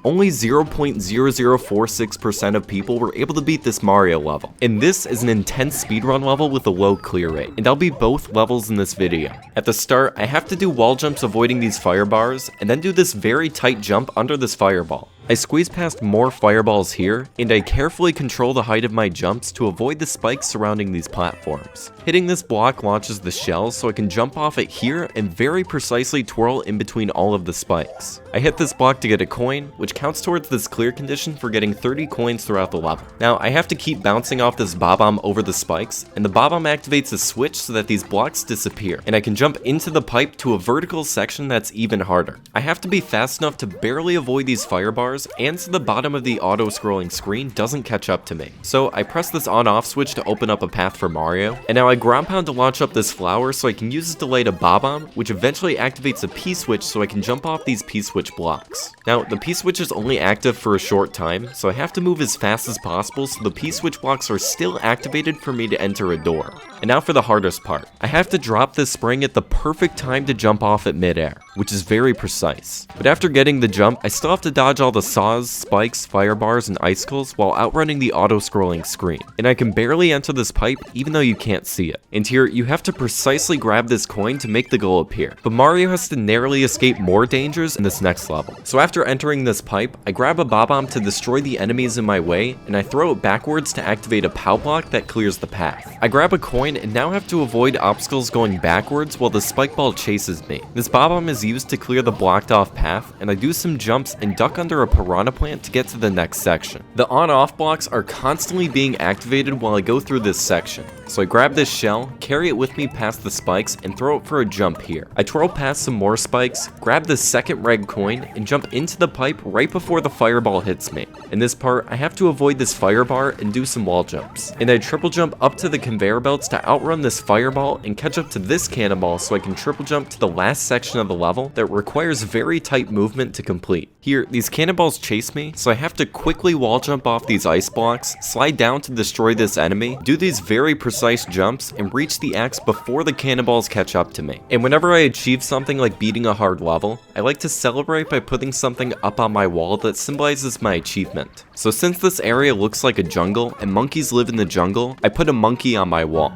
only 0.0046% of people were able to beat this Mario level. And this is an intense speedrun level with a low clear rate, and I'll beat both levels in this video. At the start, I have to do wall jumps avoiding these fire bars, and then do this very tight jump under this fireball. I squeeze past more fireballs here, and I carefully control the height of my jumps to avoid the spikes surrounding these platforms. Hitting this block launches the shell, so I can jump off it here and very precisely twirl in between all of the spikes. I hit this block to get a coin, which counts towards this clear condition for getting 30 coins throughout the level. Now, I have to keep bouncing off this bob-omb over the spikes, and the bob-omb activates a switch so that these blocks disappear, and I can jump into the pipe to a vertical section that's even harder. I have to be fast enough to barely avoid these fire bars, and so the bottom of the auto-scrolling screen doesn't catch up to me. So I press this on-off switch to open up a path for Mario, and now I ground pound to launch up this flower so I can use this delay to bob-omb, which eventually activates a P-switch so I can jump off these P-switch blocks. Now, the P-switch is only active for a short time, so I have to move as fast as possible so the P-switch blocks are still activated for me to enter a door. And now for the hardest part. I have to drop this spring at the perfect time to jump off at midair, which is very precise. But after getting the jump, I still have to dodge all the saws, spikes, fire bars, and icicles while outrunning the auto-scrolling screen. And I can barely enter this pipe even though you can't see it. And here, you have to precisely grab this coin to make the goal appear. But Mario has to narrowly escape more dangers in this next level. So after entering this pipe, I grab a bob-omb to destroy the enemies in my way, and I throw it backwards to activate a POW block that clears the path. I grab a coin and now have to avoid obstacles going backwards while the spike ball chases me. This bob-omb is used to clear the blocked off path, and I do some jumps and duck under a piranha plant to get to the next section. The on-off blocks are constantly being activated while I go through this section. So I grab this shell, carry it with me past the spikes, and throw it for a jump here. I twirl past some more spikes, grab the second red coin, and jump into the pipe right before the fireball hits me. In this part, I have to avoid this fire bar and do some wall jumps. And I triple jump up to the conveyor belts to outrun this fireball and catch up to this cannonball so I can triple jump to the last section of the level that requires very tight movement to complete. Here, these cannonballs chase me, so I have to quickly wall jump off these ice blocks, slide down to destroy this enemy, do these very precise jumps, and reach the axe before the cannonballs catch up to me. And whenever I achieve something like beating a hard level, I like to celebrate by putting something up on my wall that symbolizes my achievement. So since this area looks like a jungle and monkeys live in the jungle, I put a monkey on my wall.